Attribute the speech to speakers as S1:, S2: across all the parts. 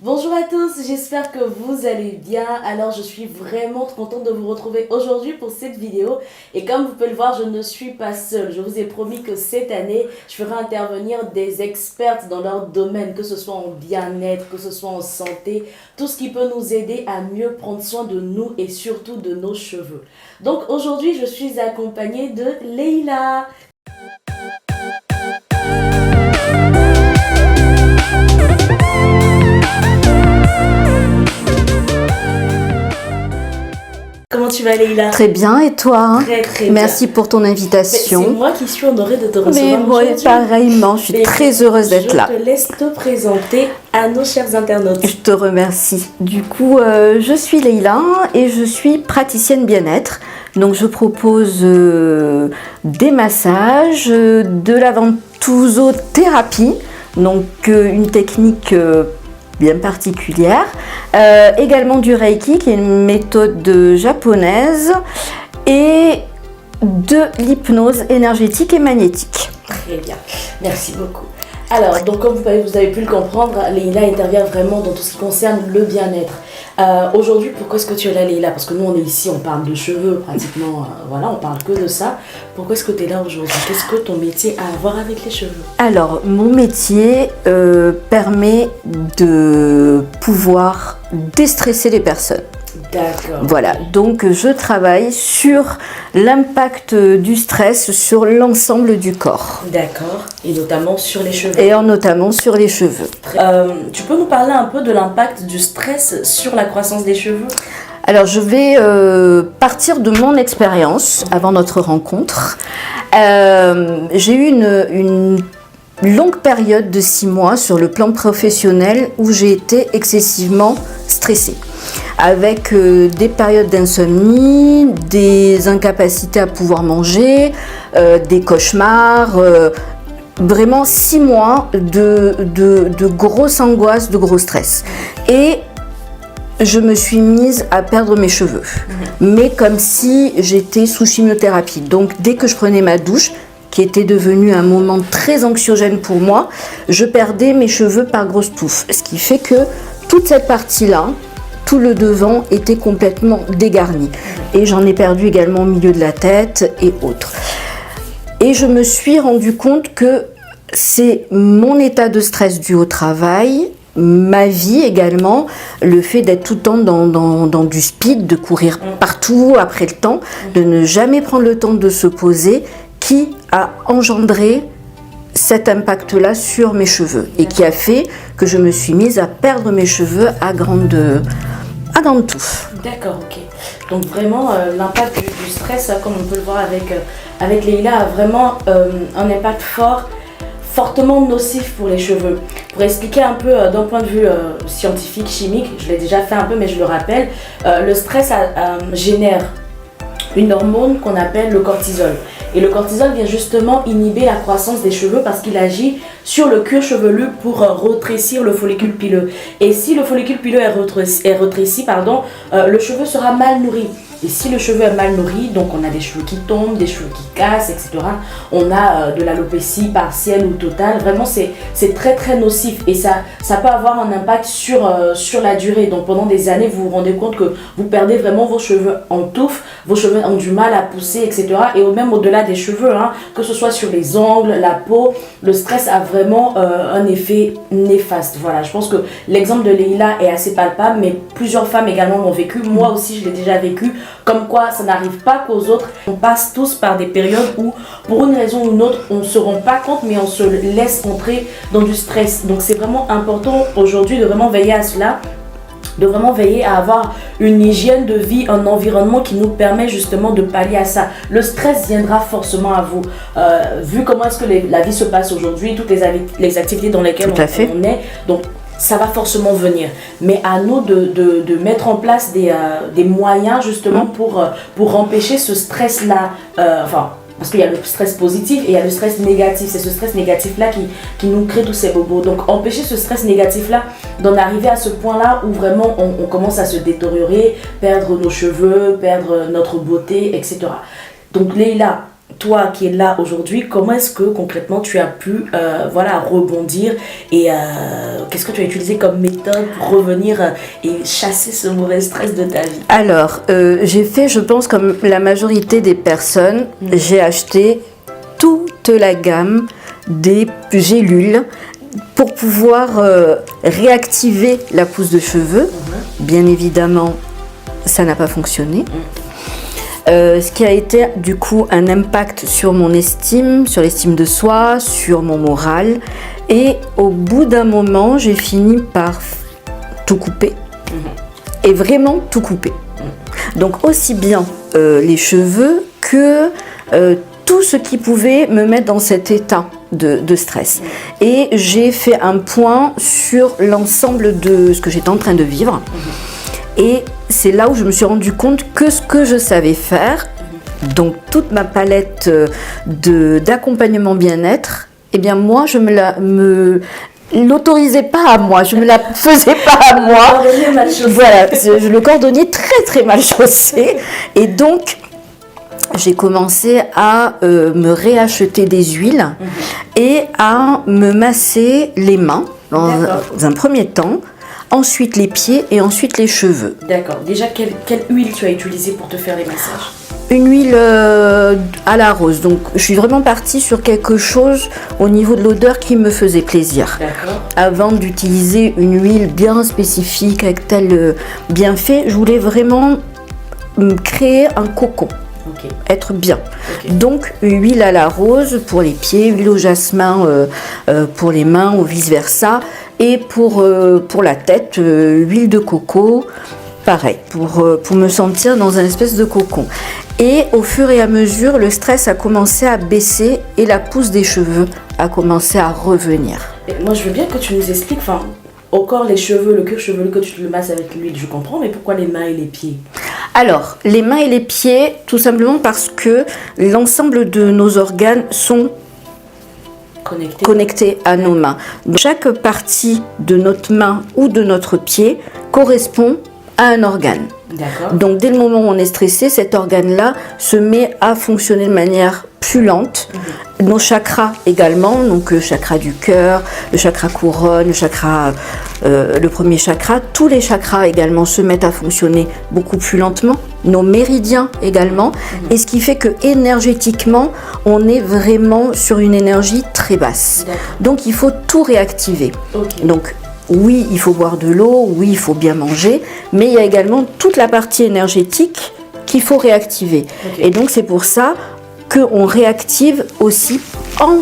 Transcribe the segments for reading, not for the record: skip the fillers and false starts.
S1: Bonjour à tous, j'espère que vous allez bien. Alors je suis vraiment contente de vous retrouver aujourd'hui pour cette vidéo. Et comme vous pouvez le voir, je ne suis pas seule. Je vous ai promis que cette année, je ferai intervenir des expertes dans leur domaine, que ce soit en bien-être, que ce soit en santé, tout ce qui peut nous aider à mieux prendre soin de nous et surtout de nos cheveux. Donc aujourd'hui, je suis accompagnée de Leïla. Comment tu vas, Leïla?
S2: Très bien, et toi?
S1: Très
S2: Merci
S1: bien.
S2: pour ton invitation.
S1: C'est moi qui suis honorée de te recevoir
S2: Mais moi,
S1: aujourd'hui.
S2: pareillement, je suis très heureuse d'être là.
S1: Je te laisse te présenter à nos chers internautes.
S2: Je te remercie. Du coup, je suis Leïla et je suis praticienne bien-être. Donc, je propose des massages, de la ventosothérapie, donc une technique bien particulière, également du Reiki qui est une méthode japonaise et de l'hypnose énergétique et magnétique.
S1: Très bien, merci beaucoup. Alors, donc comme vous avez pu le comprendre, Leïla intervient vraiment dans tout ce qui concerne le bien-être. Aujourd'hui, pourquoi est-ce que tu es là, Leïla? Parce que nous, on est ici, on parle de cheveux pratiquement, voilà, on parle que de ça. Pourquoi est-ce que tu es là aujourd'hui? Qu'est-ce que ton métier a à voir avec les cheveux?
S2: Alors, mon métier permet de pouvoir déstresser les personnes.
S1: D'accord.
S2: Voilà, donc je travaille sur l'impact du stress sur l'ensemble du corps.
S1: D'accord, et notamment sur les cheveux.
S2: Et notamment sur les cheveux.
S1: Tu peux nous parler un peu de l'impact du stress sur la croissance des cheveux?
S2: Alors, je vais partir de mon expérience avant notre rencontre. J'ai eu une longue période de 6 mois sur le plan professionnel où j'ai été excessivement stressée. Avec des périodes d'insomnie, des incapacités à pouvoir manger, des cauchemars, vraiment 6 mois de grosse angoisse, de gros stress. Et je me suis mise à perdre mes cheveux, mais comme si j'étais sous chimiothérapie. Donc dès que je prenais ma douche, qui était devenu un moment très anxiogène pour moi, je perdais mes cheveux par grosses touffes. Ce qui fait que toute cette partie-là, tout le devant était complètement dégarni. Et j'en ai perdu également au milieu de la tête et autres. Et je me suis rendu compte que c'est mon état de stress dû au travail, ma vie également, le fait d'être tout le temps dans du speed, de courir partout après le temps, de ne jamais prendre le temps de se poser, qui a engendré cet impact-là sur mes cheveux et qui a fait que je me suis mise à perdre mes cheveux à grande touffe.
S1: D'accord, ok. Donc vraiment, l'impact du stress, comme on peut le voir avec Leïla, a vraiment un impact fortement nocif pour les cheveux. Pour expliquer un peu d'un point de vue scientifique, chimique, je l'ai déjà fait un peu mais je le rappelle, le stress génère une hormone qu'on appelle le cortisol. Et le cortisol vient justement inhiber la croissance des cheveux parce qu'il agit sur le cuir chevelu pour rétrécir le follicule pileux. Et si le follicule pileux est rétréci, le cheveu sera mal nourri. Et si le cheveu est mal nourri, donc on a des cheveux qui tombent, des cheveux qui cassent, etc. On a de l'alopécie partielle ou totale. Vraiment, c'est très très nocif et ça peut avoir un impact sur la durée. Donc pendant des années, vous vous rendez compte que vous perdez vraiment vos cheveux en touffe, vos cheveux ont du mal à pousser, etc. Et même au-delà des cheveux, que ce soit sur les ongles, la peau, le stress a vraiment un effet néfaste. Voilà, je pense que l'exemple de Leïla est assez palpable, mais plusieurs femmes également l'ont vécu. Moi aussi, je l'ai déjà vécu. Comme quoi, ça n'arrive pas qu'aux autres. On passe tous par des périodes où, pour une raison ou une autre, on ne se rend pas compte, mais on se laisse entrer dans du stress. Donc, c'est vraiment important aujourd'hui de vraiment veiller à cela, de vraiment veiller à avoir une hygiène de vie, un environnement qui nous permet justement de pallier à ça. Le stress viendra forcément à vous. Vu comment est-ce que la vie se passe aujourd'hui, toutes les activités dans lesquelles on est, donc ça va forcément venir. Mais à nous de mettre en place des moyens justement pour empêcher ce stress-là. Parce qu'il y a le stress positif et il y a le stress négatif. C'est ce stress négatif-là qui nous crée tous ces bobos. Donc empêcher ce stress négatif-là d'en arriver à ce point-là où vraiment on commence à se détériorer, perdre nos cheveux, perdre notre beauté, etc. Donc Leïla, toi qui es là aujourd'hui, comment est-ce que concrètement tu as pu rebondir et qu'est-ce que tu as utilisé comme méthode pour revenir et chasser ce mauvais stress de ta vie?
S2: Alors, j'ai fait, je pense, comme la majorité des personnes, j'ai acheté toute la gamme des gélules pour pouvoir réactiver la pousse de cheveux. Bien évidemment, ça n'a pas fonctionné. Ce qui a été du coup un impact sur mon estime, sur l'estime de soi, sur mon moral. Et au bout d'un moment, j'ai fini par tout couper. Et vraiment tout couper. Donc aussi bien les cheveux que tout ce qui pouvait me mettre dans cet état de stress. Et j'ai fait un point sur l'ensemble de ce que j'étais en train de vivre. Et c'est là où je me suis rendu compte que ce que je savais faire, donc toute ma palette d'accompagnement bien-être, eh bien moi je me l'autorisais pas à moi, je me la faisais pas à moi. Voilà, le cordonnier très très mal chaussé. Et donc j'ai commencé à me réacheter des huiles et à me masser les mains dans un premier temps. Ensuite les pieds et ensuite les cheveux.
S1: D'accord. Déjà, quelle huile tu as utilisée pour te faire les massages?
S2: Une huile à la rose. Donc, je suis vraiment partie sur quelque chose au niveau de l'odeur qui me faisait plaisir.
S1: D'accord.
S2: Avant d'utiliser une huile bien spécifique avec tel bienfait, je voulais vraiment créer un cocon.
S1: Okay.
S2: Être bien. Okay. Donc, une huile à la rose pour les pieds, huile au jasmin pour les mains ou vice-versa. Et pour la tête, huile de coco, pareil, pour me sentir dans un espèce de cocon. Et au fur et à mesure, le stress a commencé à baisser et la pousse des cheveux a commencé à revenir.
S1: Et moi, je veux bien que tu nous expliques, au corps, les cheveux, le cuir chevelu, que tu le masses avec l'huile, je comprends, mais pourquoi les mains et les pieds?
S2: Alors, les mains et les pieds, tout simplement parce que l'ensemble de nos organes sont connectés à nos mains. Donc, chaque partie de notre main ou de notre pied correspond à un organe.
S1: D'accord.
S2: Donc dès le moment où on est stressé, cet organe-là se met à fonctionner de manière plus lente. Nos chakras également, donc le chakra du cœur, le chakra couronne, le premier chakra, tous les chakras également se mettent à fonctionner beaucoup plus lentement. Nos méridiens également, et ce qui fait que énergétiquement, on est vraiment sur une énergie très basse. Donc il faut tout réactiver.
S1: Okay.
S2: Donc oui, il faut boire de l'eau, oui, il faut bien manger, mais il y a également toute la partie énergétique qu'il faut réactiver. Okay. Et donc c'est pour ça qu'on réactive aussi en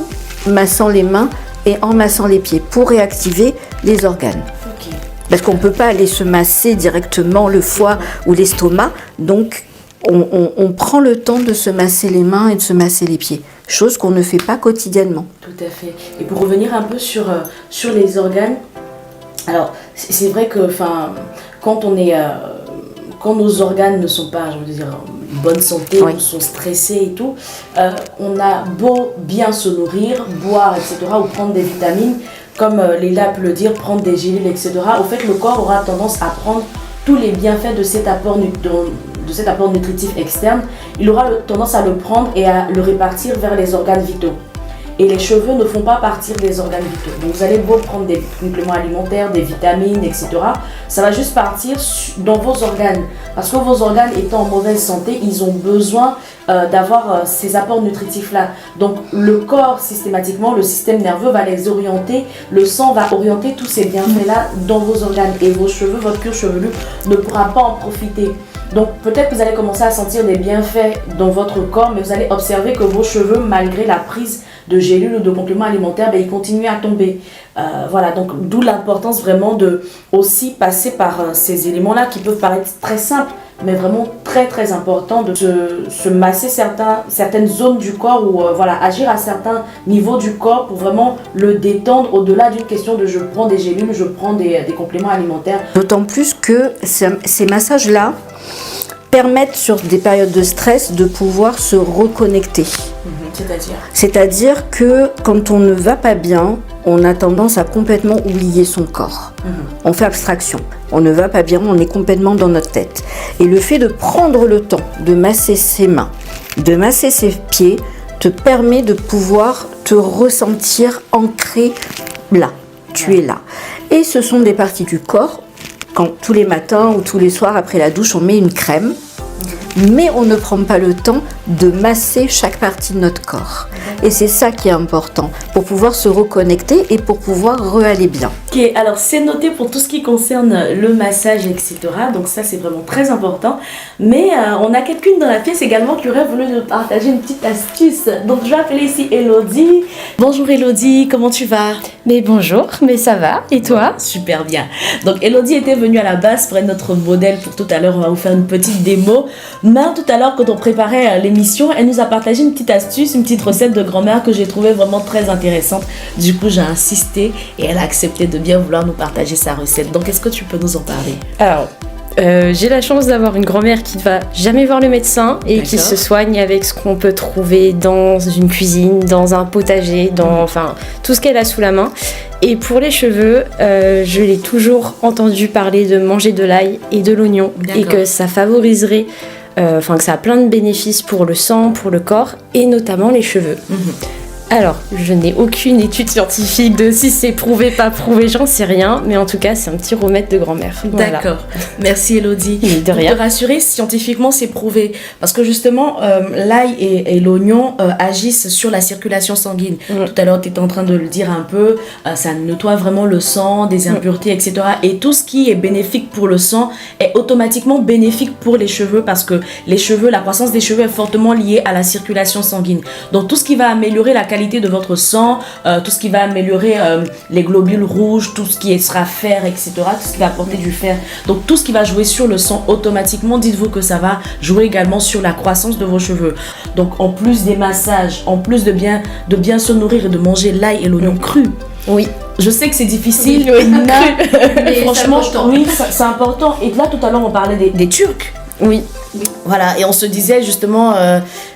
S2: massant les mains et en massant les pieds pour réactiver les organes.
S1: Okay.
S2: Parce qu'on ne peut pas aller se masser directement le foie ou l'estomac, donc on prend le temps de se masser les mains et de se masser les pieds, chose qu'on ne fait pas quotidiennement.
S1: Tout à fait. Et pour revenir un peu sur les organes, alors c'est vrai que quand nos organes ne sont pas, en bonne santé,
S2: oui,
S1: ou sont stressés et tout, on a beau bien se nourrir, boire, etc., ou prendre des vitamines, comme Leila peut le dire, prendre des gélules, etc. Au fait, le corps aura tendance à prendre tous les bienfaits de cet apport nutritif externe. Il aura tendance à le prendre et à le répartir vers les organes vitaux. Et les cheveux ne font pas partie des organes vitaux. Donc vous allez beau prendre des compléments alimentaires, des vitamines, etc. Ça va juste partir dans vos organes. Parce que vos organes étant en mauvaise santé, ils ont besoin d'avoir ces apports nutritifs-là. Donc le corps, systématiquement, le système nerveux va les orienter. Le sang va orienter tous ces bienfaits-là dans vos organes. Et vos cheveux, votre cuir chevelu ne pourra pas en profiter. Donc peut-être que vous allez commencer à sentir des bienfaits dans votre corps, mais vous allez observer que vos cheveux, malgré la prise de gélules ou de compléments alimentaires, ils continuent à tomber. Voilà, donc d'où l'importance vraiment de aussi passer par ces éléments-là qui peuvent paraître très simples, mais vraiment très très important de se masser certaines zones du corps ou agir à certains niveaux du corps pour vraiment le détendre au-delà d'une question de je prends des gélules, je prends des compléments alimentaires.
S2: D'autant plus que ces massages-là permettent sur des périodes de stress de pouvoir se reconnecter. C'est-à-dire que quand on ne va pas bien, on a tendance à complètement oublier son corps. On fait abstraction. On ne va pas bien, on est complètement dans notre tête. Et le fait de prendre le temps de masser ses mains, de masser ses pieds, te permet de pouvoir te ressentir ancré là. Tu es là. Et ce sont des parties du corps. Quand tous les matins ou tous les soirs après la douche, on met une crème. Mais on ne prend pas le temps de masser chaque partie de notre corps. Et c'est ça qui est important pour pouvoir se reconnecter et pour pouvoir aller bien.
S1: Ok, alors c'est noté pour tout ce qui concerne le massage, etc. Donc ça, c'est vraiment très important. Mais on a quelqu'une dans la pièce également qui aurait voulu nous partager une petite astuce. Donc je vais appeler ici Elodie. Bonjour Elodie, comment tu vas?
S3: Mais bonjour, mais ça va, et toi?
S1: Super bien. Donc Elodie était venue à la base pour être notre modèle pour tout à l'heure. On va vous faire une petite démo. Mais tout à l'heure, quand on préparait l'émission, elle nous a partagé une petite astuce, une petite recette de grand-mère que j'ai trouvée vraiment très intéressante. Du coup, j'ai insisté et elle a accepté de bien vouloir nous partager sa recette. Donc, est-ce que tu peux nous en parler?
S3: Alors, j'ai la chance d'avoir une grand-mère qui ne va jamais voir le médecin et qui se soigne avec ce qu'on peut trouver dans une cuisine, dans un potager, enfin, tout ce qu'elle a sous la main. Et pour les cheveux, je l'ai toujours entendu parler de manger de l'ail et de l'oignon et que ça favoriserait, que ça a plein de bénéfices pour le sang, pour le corps et notamment les cheveux. Alors, je n'ai aucune étude scientifique de si c'est prouvé, pas prouvé, j'en sais rien, mais en tout cas, c'est un petit remède de grand-mère. Voilà.
S1: D'accord. Merci Elodie.
S3: De rien.
S1: Pour te rassurer, scientifiquement, c'est prouvé. Parce que justement, l'ail et l'oignon agissent sur la circulation sanguine. Tout à l'heure, tu étais en train de le dire un peu, ça nettoie vraiment le sang, des impuretés, etc. Et tout ce qui est bénéfique pour le sang est automatiquement bénéfique pour les cheveux parce que les cheveux, la croissance des cheveux est fortement liée à la circulation sanguine. Donc, tout ce qui va améliorer la qualité de votre sang, tout ce qui va améliorer les globules rouges, tout ce qui sera fer, etc. Tout ce qui va apporter du fer. Donc tout ce qui va jouer sur le sang, automatiquement, dites-vous que ça va jouer également sur la croissance de vos cheveux. Donc en plus des massages, en plus de bien se nourrir et de manger l'ail et l'oignon cru.
S3: Oui.
S1: Je sais que c'est difficile, mais franchement, oui, c'est important. Et là, tout à l'heure, on parlait des Turcs.
S3: Oui.
S1: Voilà, et on se disait justement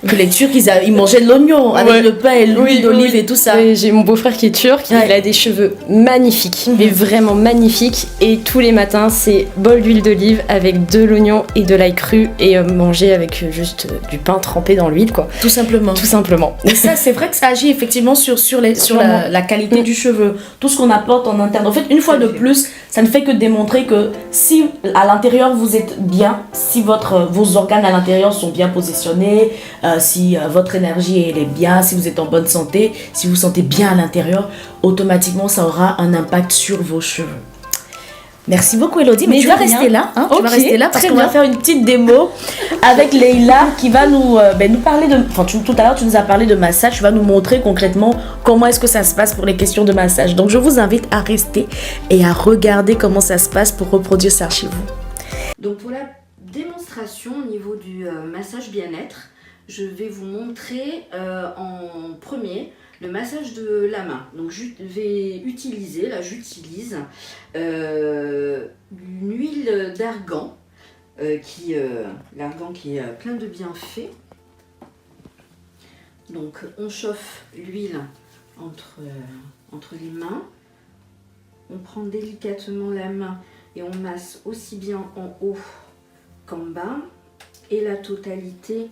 S1: que les Turcs, ils mangeaient de l'oignon avec le pain et l'huile d'olive et tout ça.
S3: Oui, j'ai mon beau-frère qui est turc, il a des cheveux magnifiques, mais vraiment magnifiques. Et tous les matins, c'est bol d'huile d'olive avec de l'oignon et de l'ail cru et manger avec juste du pain trempé dans l'huile, quoi.
S1: Tout simplement.
S3: Tout simplement.
S1: Et ça, c'est vrai que ça agit effectivement sur la qualité du cheveu. Tout ce qu'on apporte en interne. En fait, une fois de plus, ça ne fait que démontrer que si à l'intérieur vous êtes bien, si vos organes à l'intérieur sont bien positionnés, si votre énergie elle est bien, si vous êtes en bonne santé, si vous vous sentez bien à l'intérieur, automatiquement ça aura un impact sur vos cheveux. Merci beaucoup Elodie, mais tu vas rester là, hein, tu vas rester là parce qu'on va faire une petite démo avec Leïla qui va nous parler de... Enfin, tout à l'heure tu nous as parlé de massage, tu vas nous montrer concrètement comment est-ce que ça se passe pour les questions de massage. Donc je vous invite à rester et à regarder comment ça se passe pour reproduire ça chez vous.
S2: Donc pour la démonstration au niveau du massage bien-être, je vais vous montrer en premier le massage de la main. Donc j'utilise une huile d'argan, l'argan qui est plein de bienfaits. Donc on chauffe l'huile entre les mains, on prend délicatement la main et on masse aussi bien en haut qu'en bas et la totalité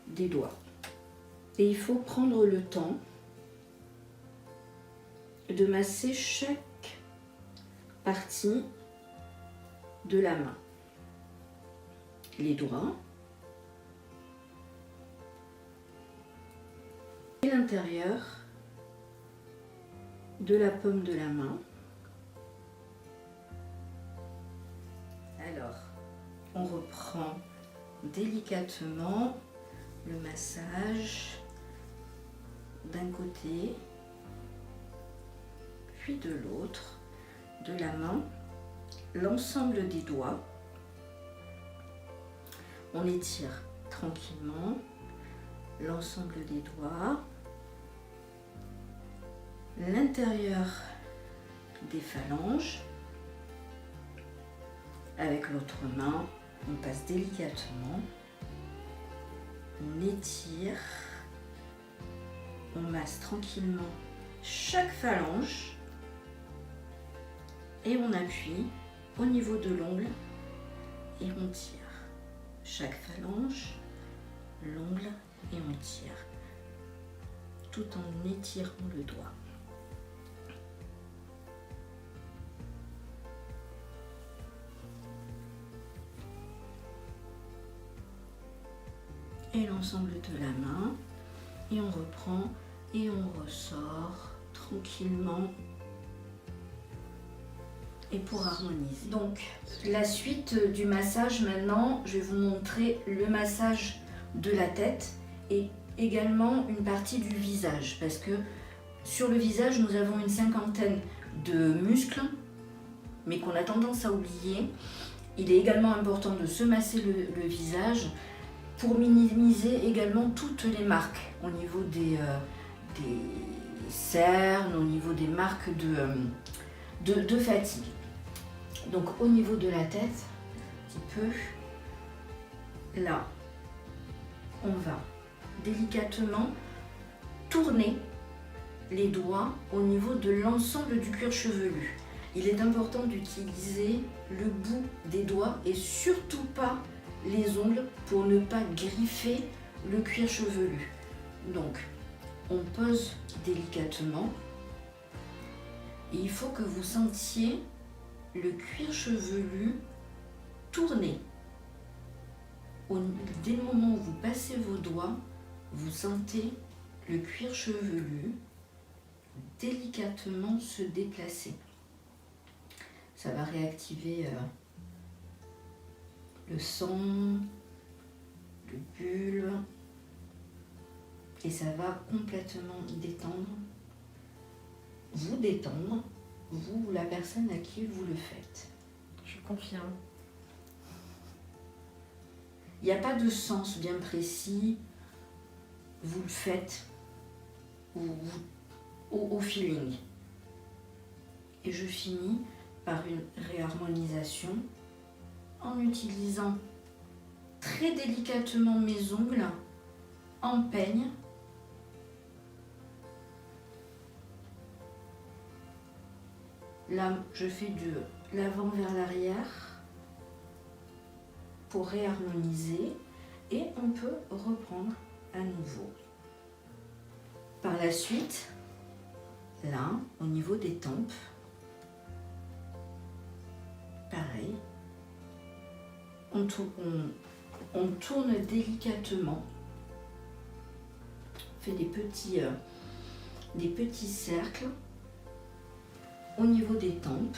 S2: des doigts. Et il faut prendre le temps de masser chaque partie de la main. Les doigts et l'intérieur de la paume de la main. Alors, on reprend délicatement le massage d'un côté, puis de l'autre, de la main, l'ensemble des doigts. On étire tranquillement l'ensemble des doigts, l'intérieur des phalanges. Avec l'autre main, on passe délicatement, on étire, on masse tranquillement chaque phalange et on appuie au niveau de l'ongle et on tire. Chaque phalange, l'ongle et on tire. tout en étirant le doigt. Et l'ensemble de la main, et on reprend et on ressort tranquillement. Et pour harmoniser. Donc la suite du massage maintenant, je vais vous montrer le massage de la tête et également une partie du visage, parce que sur le visage nous avons une 50aine de muscles, mais qu'on a tendance à oublier. Il est également important de se masser le visage pour minimiser également toutes les marques au niveau des cernes, au niveau des marques de fatigue. Donc au niveau de la tête, un petit peu, là, on va délicatement tourner les doigts au niveau de l'ensemble du cuir chevelu. Il est important d'utiliser le bout des doigts et surtout pas les ongles pour ne pas griffer le cuir chevelu. Donc on pose délicatement et il faut que vous sentiez le cuir chevelu tourner. Dès le moment où vous passez vos doigts, vous sentez le cuir chevelu délicatement se déplacer. Ça va réactiver le sang, le bulbe, et ça va complètement détendre, vous, la personne à qui vous le faites.
S3: Je confirme.
S2: Il n'y a pas de sens bien précis, vous le faites au feeling. Et je finis par une réharmonisation en utilisant très délicatement mes ongles en peigne. Là, je fais de l'avant vers l'arrière pour réharmoniser et on peut reprendre à nouveau. Par la suite, là, au niveau des tempes, pareil, on tourne délicatement, on fait des petits cercles au niveau des tempes,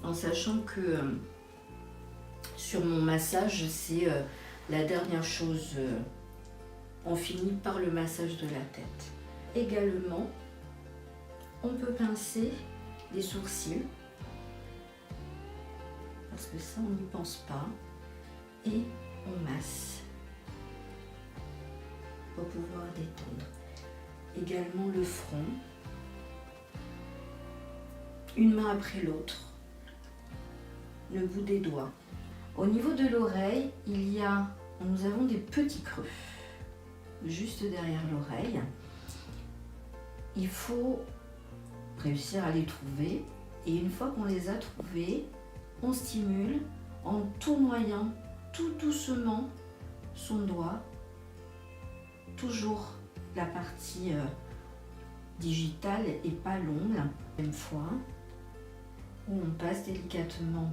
S2: en sachant que sur mon massage, c'est la dernière chose, on finit par le massage de la tête. Également, on peut pincer les sourcils, parce que ça on n'y pense pas, et on masse pour pouvoir détendre. Également le front, une main après l'autre, le bout des doigts. Au niveau de l'oreille, nous avons des petits creux juste derrière l'oreille. Il faut réussir à les trouver, et une fois qu'on les a trouvés, on stimule en tournoyant tout doucement son doigt, toujours la partie digitale et pas l'ongle. Une fois où on passe délicatement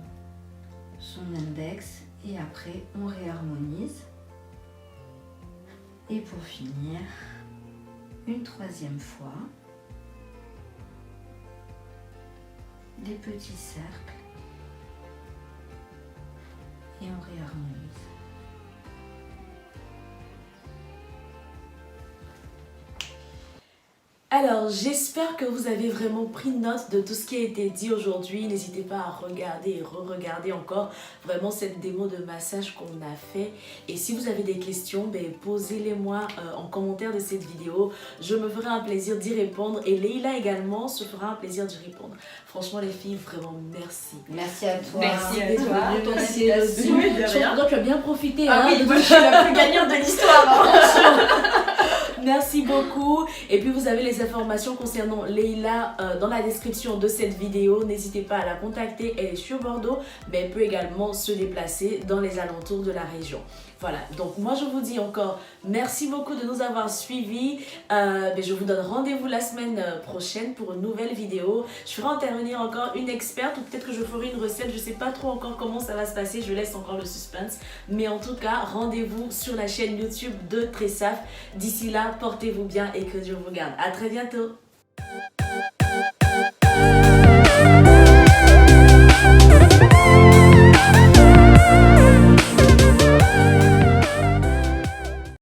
S2: son index et après on réharmonise. Et pour finir, une troisième fois, des petits cercles et on réharmonise.
S1: Alors, j'espère que vous avez vraiment pris note de tout ce qui a été dit aujourd'hui. N'hésitez pas à regarder et re-regarder encore vraiment cette démo de massage qu'on a fait. Et si vous avez des questions, posez-les-moi en commentaire de cette vidéo. Je me ferai un plaisir d'y répondre. Et Leïla également se fera un plaisir d'y répondre. Franchement, les filles, vraiment merci.
S2: Merci à toi.
S3: Merci à toi.
S1: Ton invitation. Je crois que tu as bien profité.
S3: Ah oui, moi je suis la plus gagnante de l'histoire.
S1: Merci beaucoup. Et puis vous avez les informations concernant Leïla dans la description de cette vidéo. N'hésitez pas à la contacter. Elle est sur Bordeaux, mais elle peut également se déplacer dans les alentours de la région. Voilà, donc moi je vous dis encore merci beaucoup de nous avoir suivis. Je vous donne rendez-vous la semaine prochaine pour une nouvelle vidéo. Je ferai intervenir encore une experte ou peut-être que je ferai une recette. Je sais pas trop encore comment ça va se passer, je laisse encore le suspense. Mais en tout cas, rendez-vous sur la chaîne YouTube de Tressaf. D'ici là, portez-vous bien et que Dieu vous garde. À très bientôt.